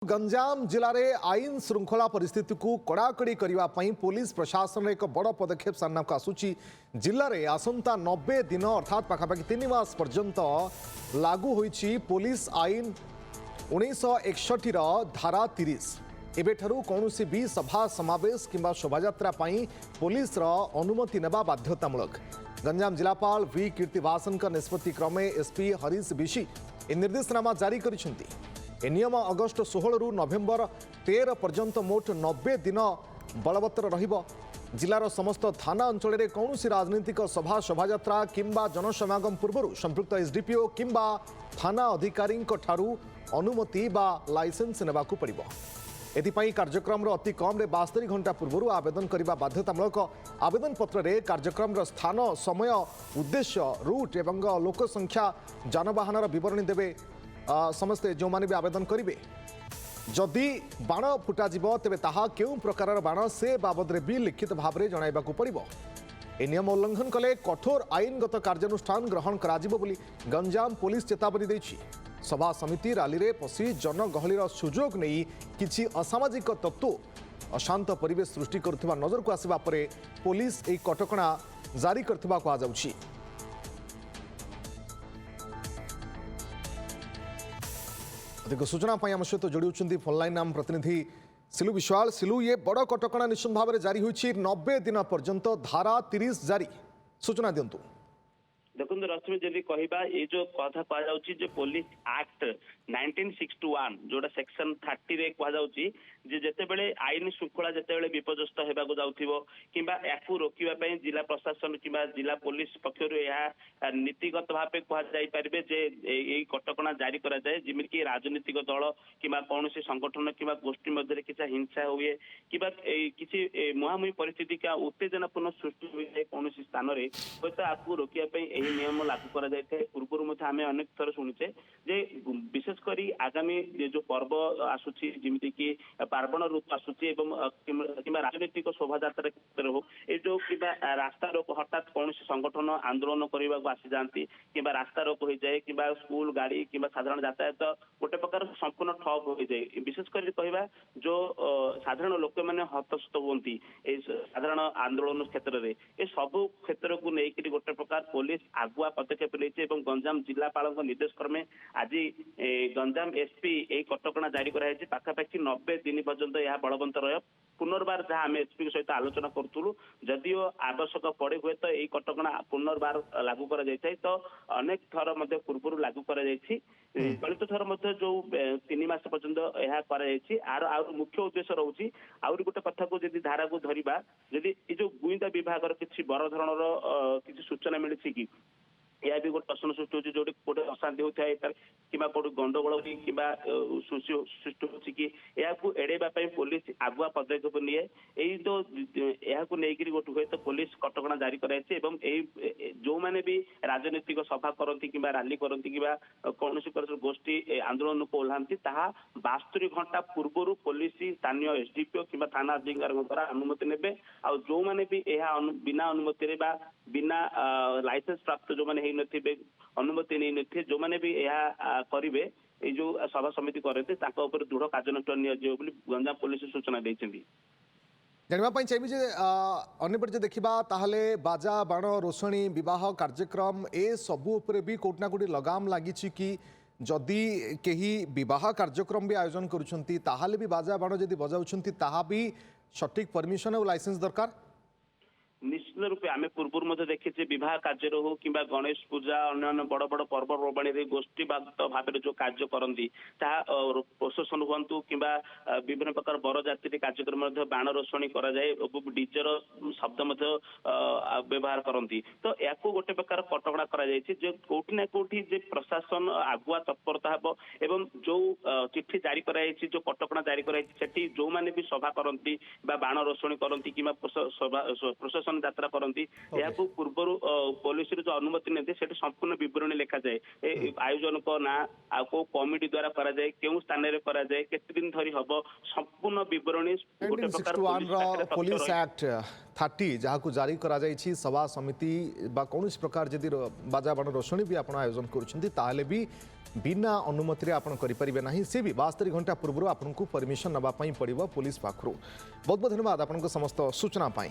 गंजाम जिले में आईन श्रृंखला परिस्थिति को कड़ाकड़ी करने पुलिस प्रशासन एक बड़ पदक्षेप सामना को आसूची। जिले में आसंता 90 दिन अर्थात पाखापाखि 3 मास पर्यंत लागू होईची पुलिस आईन 1961 धारा 30। एबेठारु कौनसी भी सभा समावेश किंबा शोभायात्रा पुलिस अनुमति नेबा बाध्यतामूलक। गंजाम जिलापाल वी कीर्तिवासन निष्पत्ति क्रमे एसपी हरीश बिशी ए निर्देशनामा जारी करिसेंती। ए नियम अगस्ट 16 रु नवेम्बर 13 पर्यंत मोट 90 दिन बलवत्तर रहिबो। जिलार समस्त थाना अंचल में कौन राजनीतिक सभा शोभायात्रा किंबा जनसमागम पूर्व संपृक्त एसडीपीओ किंबा थाना अधिकारी अनुमति बा लाइसेंस नेबाकू पड़िबो। एथिपाई कार्यक्रम अति कम 72 घंटा पूर्व आवेदन करने बाध्यतामूलक। आवेदन पत्र में कार्यक्रम स्थान समय उद्देश्य रूट एवं लोक संख्या जानवाहन विवरणी देवे समस्ते जो माने भी आवेदन करेंगे। जदि बाण फुटा तेबे ताहा केउ प्रकार बाण से बाबद भी लिखित भाव में जणाइबाकू पड़िबो। ए नियम उल्लंघन कले कठोर आईनगत कार्यानुष्ठान ग्रहण कराजिबो बोली गंजाम पुलिस चेतावनी दैछि। सभा समिति रैली रे पसी जनगहलीर सुजोग नहीं किछि असामाजिक तत्व अशांत परिवेश सृष्टि करथिबा नजर को आसिबा परे पुलिस ए कटकणा जारी करथिबा कहा जाउछि। अधिक सूचना आम सहित जोड़ी फोनलाइन नाम प्रतिनिधि सिलु विश्वाल। सिलु ये बड़ कटकणा निश्चित भाव में जारी होती 90 दिन पर्यंत धारा 30 जारी सूचना दिंतु। देखो रश्मि जदि कहवा ये जो कथा कह पुलिस एक्ट 1961 जोटा सेक्शन 30 रे कहुच्छी जितेबले आईन श्रृंखला जितेबले विपर्यस्त होगा जाऊथिबो किंबा याकू रोकिबा पई जिला प्रशासन किंबा जिला पुलिस पक्षरु यह नीतिगत भाव कहुई पारे जे यही कटकणा जारी करा जाए जिमिति कि राजनीतिक दल किंबा कौन संगठन किंबा गोष्ठी मध्य किसी हिंसा हुए किंबा किसी मुहांमुही परिस्थिति का उत्तेजनापूर्ण सृष्टि हुए कौन स्थान में हयतो आपको रोकिया नियम लागू करा जाए। पूर्व आम अनेक थर शुणुचे जे विशेषकर आगामी जो पर्व आसूची जिमिति कि पार्वण ऋतु आसूची एवं किंबा राजनीतिक शोभायात्रा क्षेत्र हो ये जो किंबा रास्ता रोक हठात कौन संगठन आंदोलन करने को आसी जाती किंबा रास्ता रोक हो जाए किंबा स्कूल गाड़ी किंबा साधारण यातायात गोटे प्रकार संपूर्ण ठप हो जाए। विशेषकर कहवा जो साधारण लोक मैंने हतस्त होती साधारण आंदोलन क्षेत्र में ये सब क्षेत्र को लेकिन गोटे प्रकार पुलिस आगुआ पदक्षेप लेछि एवं गंजाम जिलापाल निर्देश क्रमे आज गंजाम एसपी ए कटकणा जारी कराई पाखापाखि 90 दिन पर्यंत यह बलवंत रह पुनर्बार जहाँ आम एसपी सहित आलोचना करूँ जदिओ आवश्यक पड़े हुए तो यही कटकणा पुनर्बार लागू कर तो अनेक थर पूर्व लागू कर चलित थर जो 3 मास पर्यंत यह आर मुख्य उद्देश्य रोचे आउरी गोटे कथा को जब धारा को धरवा जदि जो गुइंदा विभाग किसी बड़ धरणर किसी सूचना मिली कि यह भी गोटे प्रश्न सृष्टि होती जो गोटे अशांति होता है कि गंडगोल कि सृष्टि होती कि एड़ेबा पुलिस आगुआ पदक्षेप निए यही तो यह लेकिन गोटे हुए तो पुलिस कटकणा जारी कराई जो मैंने भी राजनीतिक सभा करती कि रैली करती कि कौन गोष्ठी आंदोलन को ओह्लांती 72 घंटा पूर्व पुलिस स्थानीय एसडीपीओ कि थाना अधिकारी द्वारा अनुमति नेबे आ जो मैंने भी बिना अनुमति बिना लाइसेंस प्राप्त जो मैंने अनुमति नहीं नथे जो मैंने भी यह करेंगे ये जो सभा समिति करते दृढ़ कार्यानुष्ठान गंजाम पुलिस सूचना देती। जानवाई चाहिए अन्यपटे देखा ताहले बाजा बाण रोषणी विवाह कार्यक्रम ए सबू उपरे भी कोटना कोटी लगाम लगी कि जदि कहीं विवाह कार्यक्रम भी आयोजन करुछंती ताहले भी बाजा बाण जदि बजाउछंती ताहा भी सठिक परमिशन और लाइसेंस दरकार। निश्चित रूपे आम पूर्व देखीचे विवाह कार्य हो कि गणेश पूजा अन्य बड़ बड़ पर्वपर्वाणी गोष्ठीबाद भाव जो कार्य करती प्रोसेसन हूँ कि विभिन्न प्रकार बर जाति कार्यक्रम बाण रोषणी कराए डीजेर शब्द व्यवहार करती तो या गोटे प्रकार कटकणा करोटि ना कौटी प्रशासन आगुआ तत्परता हे एवं जो चिठी जारी कराई जो कटकणा जारी कराई जो मैंने भी सभा करती बाण रोषणी करती कि प्रशासन यात्रा करती पूर्व पुलिस जो अनुमति नहीं से संपूर्ण विवरणी लिखा जाए आयोजन को ना को कमिटी द्वारा करा जाए क्यों स्थान में करा जाए केते दिन धरी हबो संपूर्ण विवरणी गोटे प्रकार पुलिस एक्ट 30 जहाँ जारी करा जायछि सभा समिति बा कौन प्रकार जदि बाजा बाण रोषणी भी आप आयोजन करुछंती ताहले भी बिना अनुमति आप करें ना सी भी 72 घंटा पूर्व आपको परमिशन नापी पड़ो पुलिस पाखु बहुत बहुत धन्यवाद आपको समस्त सूचना पाई।